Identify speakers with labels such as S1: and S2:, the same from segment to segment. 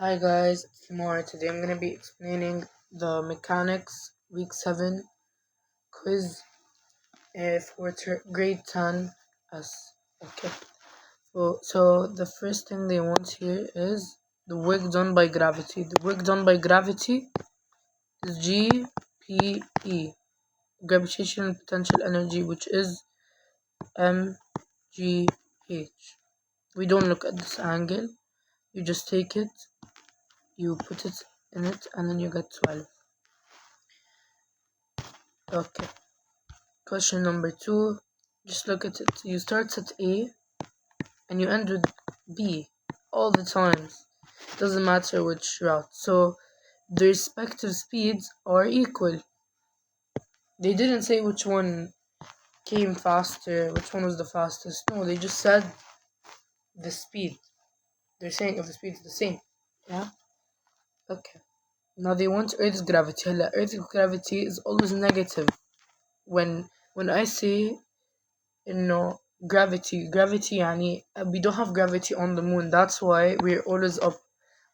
S1: Hi guys, it's Lemar. Today I'm going to be explaining the mechanics week 7 quiz for grade 10 S. Okay. So the first thing they want here is the work done by gravity. The work done by gravity is GPE, gravitational potential energy, which is mgh. We don't look at this angle. You just take it, you put it in it, and then you get 12. Okay. Question number 2. Just look at it. You start at A and you end with B all the times. Doesn't matter which route. So the respective speeds are equal. They didn't say which one came faster, which one was the fastest. No, they just said the speed. They're saying if the speed is the same. Yeah? Okay. Now they want Earth's gravity. Earth's gravity is always negative. When I say gravity يعني we don't have gravity on the moon, that's why we're always up,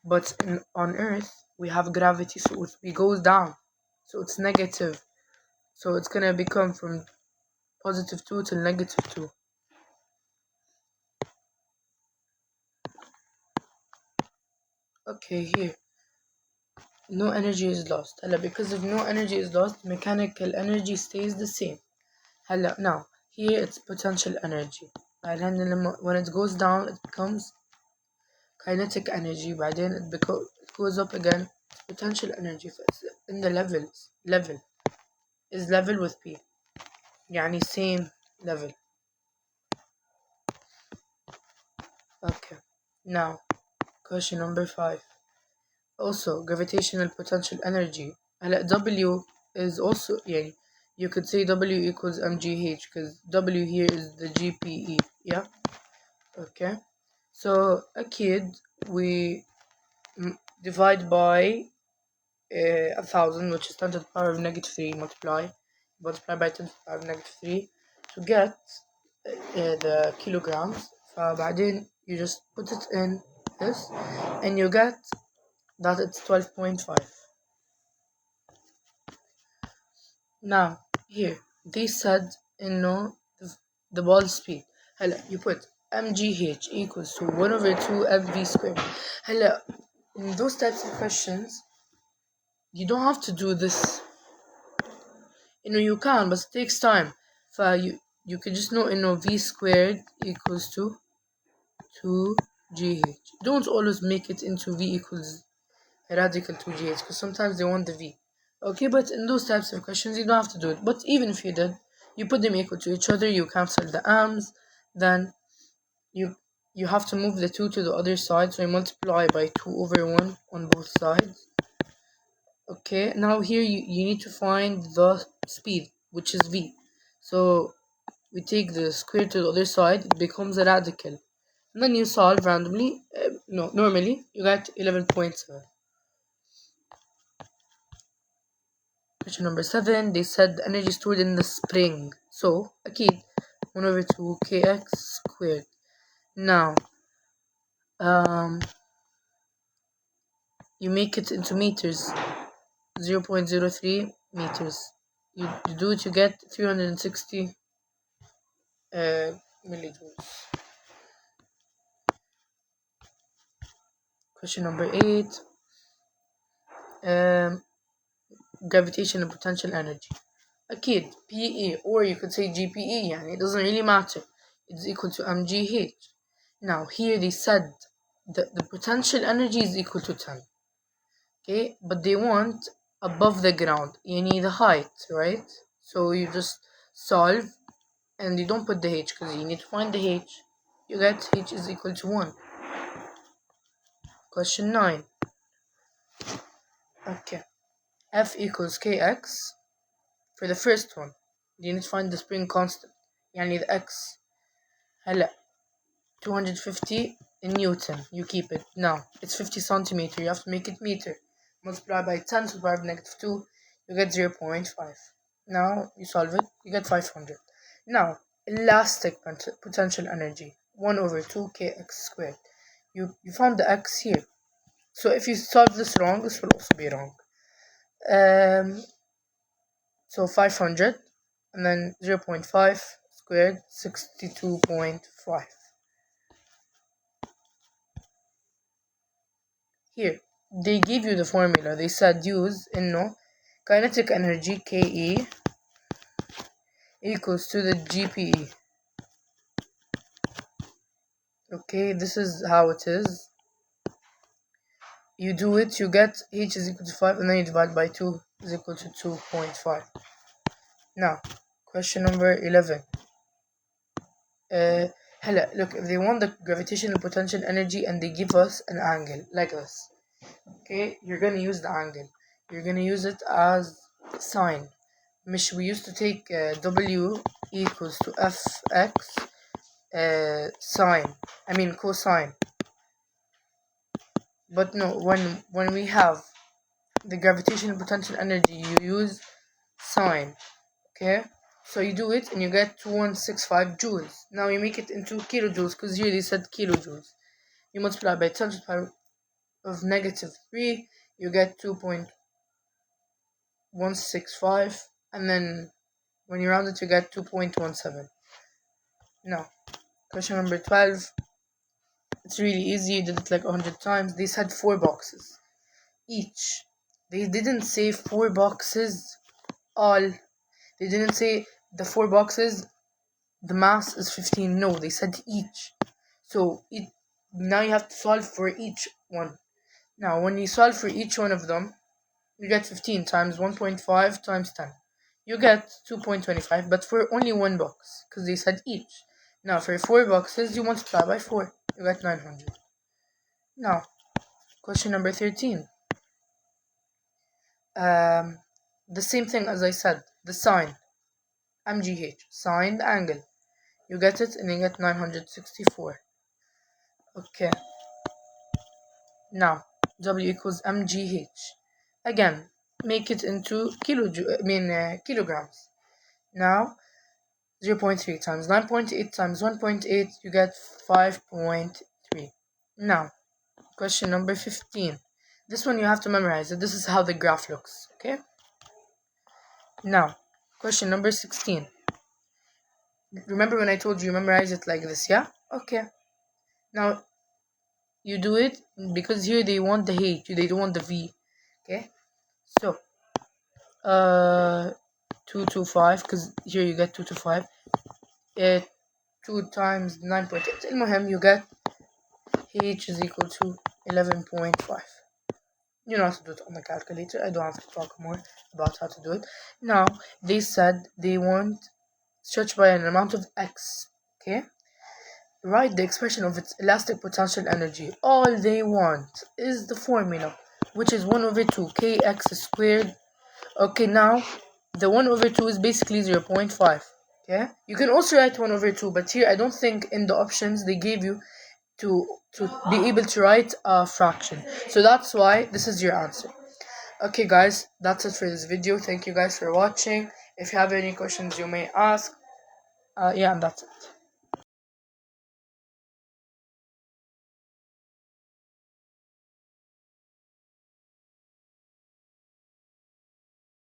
S1: but on Earth we have gravity, so it goes down, so it's negative, so it's gonna become from +2 to -2. Okay, here no energy is lost. Because if no energy is lost, mechanical energy stays the same. Now here it's potential energy, when it goes down it becomes kinetic energy, بعدين it goes up again, potential energy, it's in the level is level with P, يعني same level. Okay, now question number 5. Also gravitational potential energy. W is also يعني you could say W equals mgh because W here is the GPE. Yeah. Okay, so أكيد we divide by 1000, which is 10 to the power of -3, multiply by 10 to the power of -3 to get the kilograms. فبعدين you just put it in this and you get that it's 12.5. Now here they said the ball speed. You put mgh equals to 1/2 mv squared. In those types of questions you don't have to do this. You can, but it takes time. You can just know v squared equals to 2gh. Don't always make it into v equals radical 2gh because sometimes they want the v. Okay, but in those types of questions you don't have to do it. But even if you did, you put them equal to each other, you cancel the arms, then you have to move the 2 to the other side, so you multiply by 2/1 on both sides. Okay, now here you need to find the speed, which is v. So we take the square to the other side, it becomes a radical. And then you solve randomly. Normally you get 11.7. Question number 7. They said the energy stored in the spring. So أكيد 1/2 kx squared. Now you make it into meters. 0.03 meters. You do it, you get 360 millijoules. Question number 8. Gravitational potential energy. أكيد PE, or you could say GPE, يعني it doesn't really matter. It's equal to mgh. Now here they said that the potential energy is equal to 10. Okay, but they want above the ground, يعني the height, right? So you just solve and you don't put the h because you need to find the h. You get h is equal to 1. Question 9. Okay, F equals kx. For the first one you need to find the spring constant, يعني the x. 250 in Newton, you keep it. Now it's 50 centimeter, you have to make it meter. Multiply by 10 to the power of -2, you get 0.5. Now you solve it, you get 500. Now elastic potential energy, 1/2 kx squared. You found the x here. So if you solve this wrong, this will also be wrong. So 500 and then 0.5 squared, 62.5. Here, they give you the formula. They said use kinetic energy KE equals to the GPE. Okay, this is how it is. You do it, you get H is equal to 5, and then you divide by 2 is equal to 2.5. Now, question number 11. Look, if they want the gravitational potential energy and they give us an angle like this, okay, you're gonna use the angle. You're gonna use it as sine. We used to take W equals to Fx cosine. But no, when we have the gravitational potential energy, you use sine. Okay, so you do it and you get 2165 joules. Now you make it into kilojoules because here they said kilojoules. You multiply by 10 to the power of -3, you get 2.165, and then when you round it, you get 2.17. Now, question number 12. It's really easy. You did it like 100 times. They said 4 boxes each. They didn't say 4 boxes all. They didn't say the 4 boxes, the mass is 15. No, they said each. So now you have to solve for each one. Now, when you solve for each one of them, you get 15 times 1.5 times 10. You get 2.25, but for only one box, because they said each. Now, for 4 boxes, you multiply by 4. You get 900. Now, question number 13. The same thing as I said, the sine, MGH, sine the angle. You get it and you get 964. Okay. Now, W equals MGH. Again, make it into kilograms. Now, 0.3 times 9.8 times 1.8, you get 5.3. Now, question number 15. This one you have to memorize it. This is how the graph looks, okay? Now, question number 16. Remember when I told you memorize it like this, yeah? Okay. Now, you do it because here they want the H, they don't want the V, okay? So, 225, because here you get 225. 2 times 9.8. المهم, you get H is equal to 11.5. You know how to do it on the calculator. I don't have to talk more about how to do it. Now, they said they want stretched by an amount of X, okay? Write the expression of its elastic potential energy. All they want is the formula, which is 1 over 2 kx squared. Okay, now the 1 over 2 is basically 0.5. Okay, you can also write 1 over 2, but here I don't think in the options they gave you to be able to write a fraction. So that's why this is your answer. Okay guys, that's it for this video. Thank you guys for watching. If you have any questions you may ask. Yeah, and that's it.